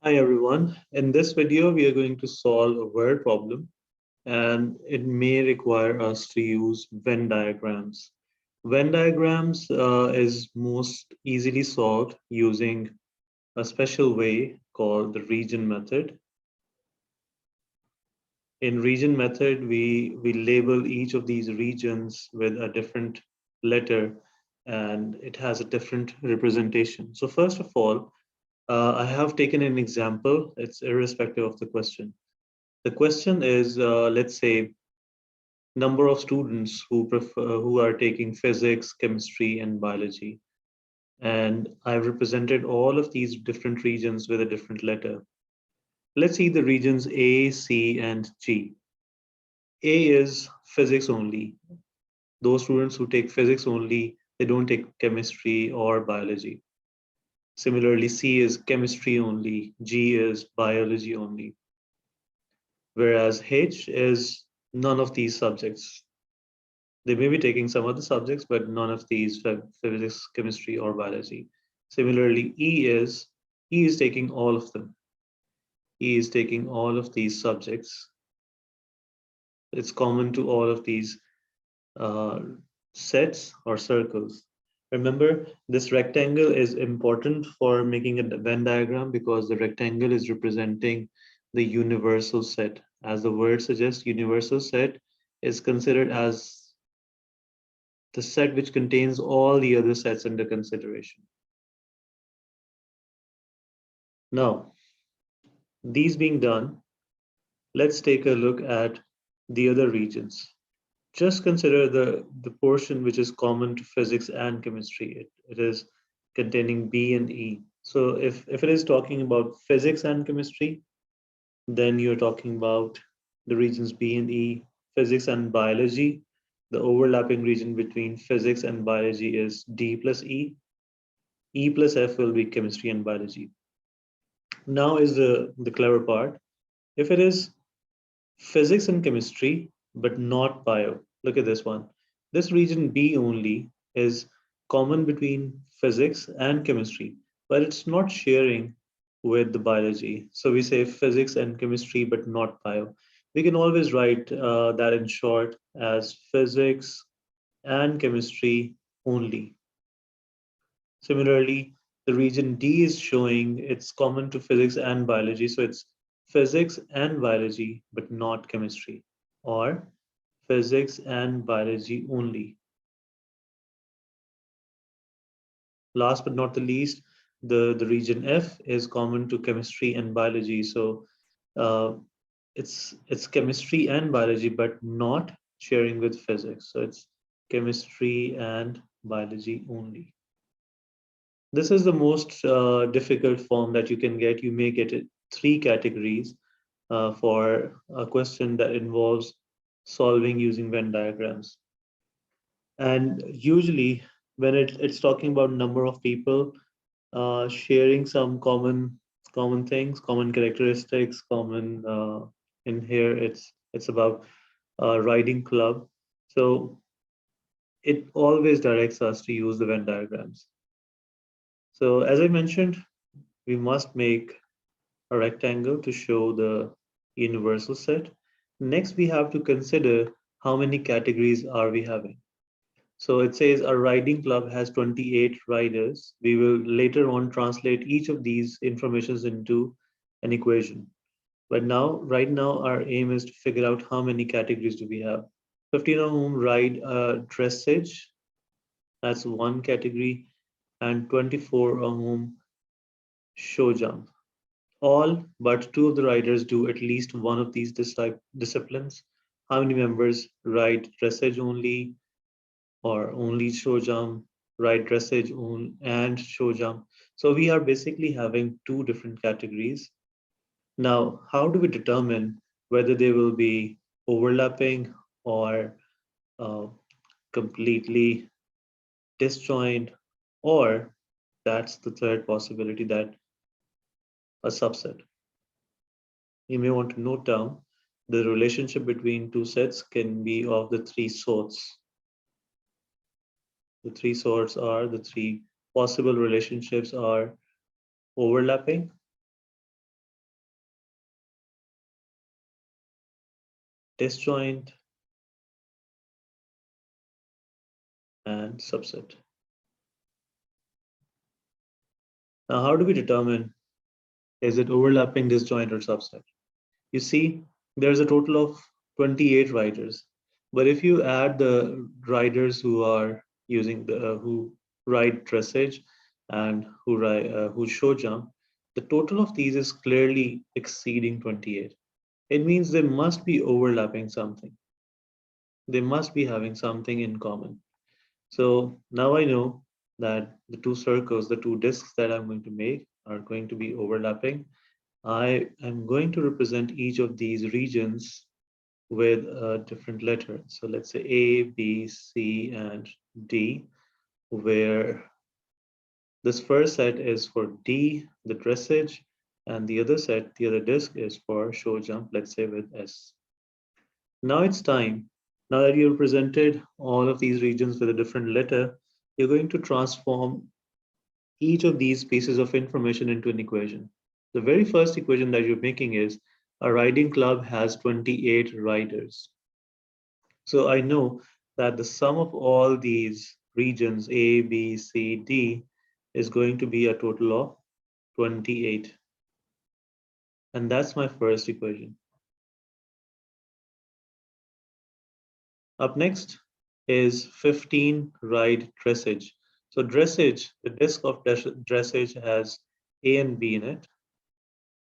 Hi everyone. In this video, we are going to solve a word problem and it may require us to use Venn diagrams. Venn diagrams is most easily solved using a special way called the region method. In region method, we label each of these regions with a different letter and it has a different representation. So first of all, I have taken an example. It's irrespective of the question. The question is, let's say, number of students who are taking physics, chemistry, and biology. And I've represented all of these different regions with a different letter. Let's see the regions A, C, and G. A is physics only. Those students who take physics only, they don't take chemistry or biology. Similarly, C is chemistry only, G is biology only, whereas H is none of these subjects. They may be taking some other subjects, but none of these physics, chemistry, or biology. Similarly, E is taking all of them. E is taking all of these subjects. It's common to all of these uh, sets or circles. Remember, this rectangle is important for making a Venn diagram because the rectangle is representing the universal set. As the word suggests, universal set is considered as the set which contains all the other sets under consideration. Now, these being done, let's take a look at the other regions. Just consider the portion which is common to physics and chemistry. It is containing B and E. So if it is talking about physics and chemistry, then you're talking about the regions B and E, physics and biology. The overlapping region between physics and biology is D plus E. E plus F will be chemistry and biology. Now is the clever part. If it is physics and chemistry, but not bio, look at this one. This region B only is common between physics and chemistry, but it's not sharing with the biology. So we say physics and chemistry, but not bio. We can always write that in short as physics and chemistry only. Similarly, the region D is showing it's common to physics and biology. So it's physics and biology, but not chemistry, or physics and biology only. Last but not the least, the region F is common to chemistry and biology. So uh, it's chemistry and biology, but not sharing with physics. So it's chemistry and biology only. This is the most difficult form that you can get. You may get it three categories for a question that involves solving using Venn diagrams. And usually, when it's talking about number of people sharing some common things, common characteristics, common in here it's about riding club. So it always directs us to use the Venn diagrams. So as I mentioned, we must make a rectangle to show the universal set. Next, we have to consider how many categories are we having. So it says a riding club has 28 riders. We will later on translate each of these informations into an equation. But now, right now, our aim is to figure out how many categories do we have. 15 of whom ride dressage, that's one category, and 24 of whom show jump. All but two of the riders do at least one of these disciplines. How many members ride dressage only or only show jump, ride dressage and show jump? So we are basically having two different categories. Now, how do we determine whether they will be overlapping or uh, completely disjoint, or that's the third possibility that a subset? You may want to note down the relationship between two sets can be of the three sorts. The three sorts are the three possible relationships are overlapping, disjoint, and subset. Now, how do we determine is it overlapping, disjoint, or subset? You see, there's a total of 28 riders. But if you add the riders who are using the who ride dressage and who show jump, the total of these is clearly exceeding 28. It means they must be overlapping something. They must be having something in common. So now I know that the two circles, the two discs that I'm going to make are going to be overlapping. I am going to represent each of these regions with a different letter. So let's say A, B, C, and D, where this first set is for D, the dressage, and the other set, the other disc is for show jump, let's say with S. Now it's time. Now that you've presented all of these regions with a different letter, you're going to transform each of these pieces of information into an equation. The very first equation that you're making is a riding club has 28 riders. So I know that the sum of all these regions A, B, C, D is going to be a total of 28. And that's my first equation. Up next is 15 ride dressage. So dressage, the disk of dressage has A and B in it.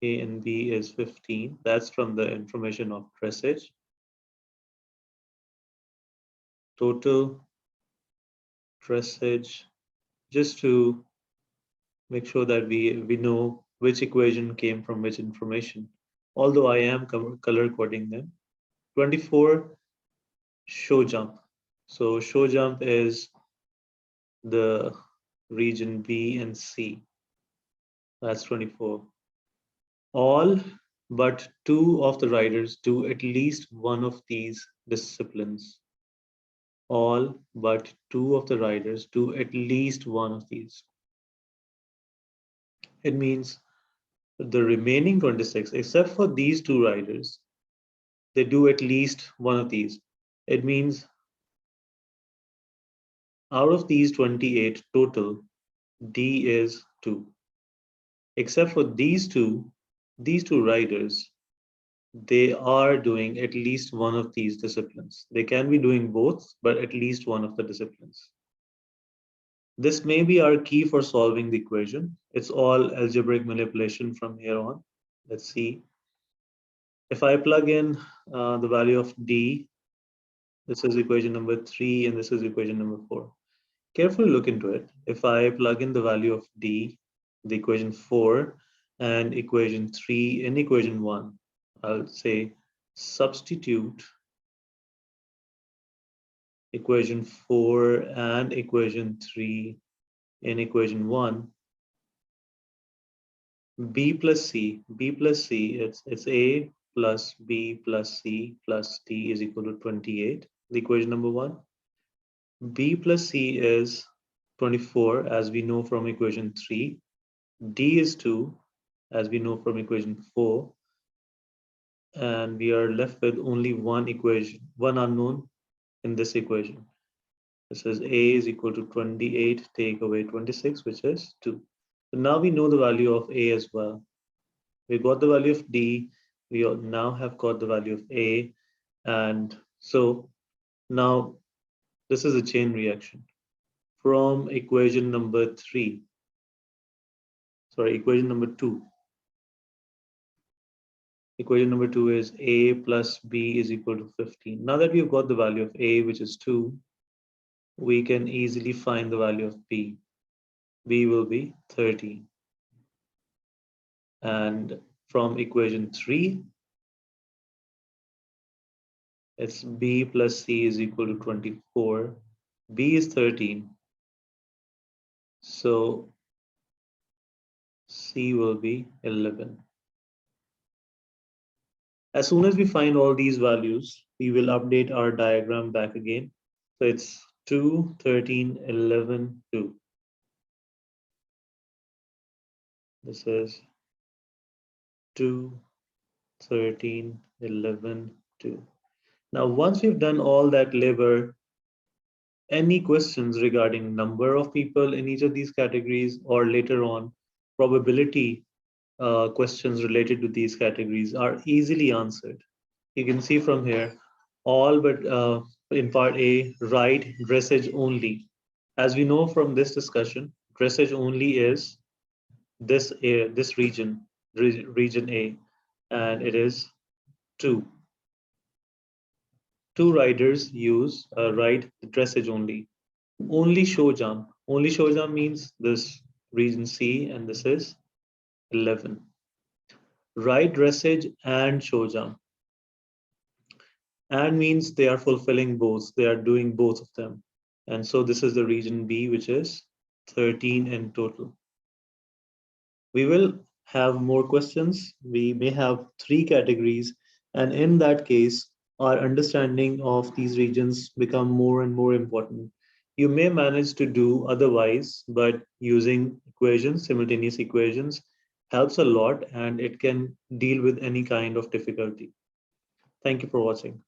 A and B is 15. That's from the information of dressage. Total dressage, just to make sure that we know which equation came from which information. Although I am color coding them. 24 show jump. So show jump is the region B and C. That's 24. All but two of the riders do at least one of these disciplines. All but two of the riders do at least one of these. It means the remaining 26, except for these two riders, they do at least one of these. It means out of these 28 total, D is 2. Except for these two riders, they are doing at least one of these disciplines. They can be doing both, but at least one of the disciplines. This may be our key for solving the equation. It's all algebraic manipulation from here on. Let's see. If I plug in the value of D, this is equation number 3 and this is equation number 4. Carefully look into it. If I plug in the value of D, the equation 4 and equation 3 in equation 1, I'll say substitute equation 4 and equation 3 in equation 1. B plus C, it's A plus B plus C plus D is equal to 28, the equation number 1. B plus C is 24 as we know from equation 3. D is 2 as we know from equation 4. And we are left with only one equation, one unknown in this equation. This is A is equal to 28, take away 26, which is 2. So now we know the value of A as well. We got the value of D. We now have got the value of A. And so now this is a chain reaction from equation number 3. Sorry, equation number 2. Equation number 2 is A plus B is equal to 15. Now that we've got the value of A, which is 2, we can easily find the value of B. B will be 13. And from equation 3, it's B plus C is equal to 24. B is 13. So C will be 11. As soon as we find all these values, we will update our diagram back again. So it's 2, 13, 11, 2. This is 2, 13, 11, 2. Now, once we've done all that labor, any questions regarding number of people in each of these categories or later on probability questions related to these categories are easily answered. You can see from here, all but in part A, write dressage only. As we know from this discussion, dressage only is this region, region A, and it is two. Two riders use ride the dressage only. Only show jump. Only show jump means this region C, and this is 11. Ride dressage and show jump. And means they are fulfilling both. They are doing both of them. And so this is the region B, which is 13 in total. We will have more questions. We may have three categories. And in that case, our understanding of these regions become more and more important. You may manage to do otherwise, but using equations, simultaneous equations, helps a lot and it can deal with any kind of difficulty. Thank you for watching.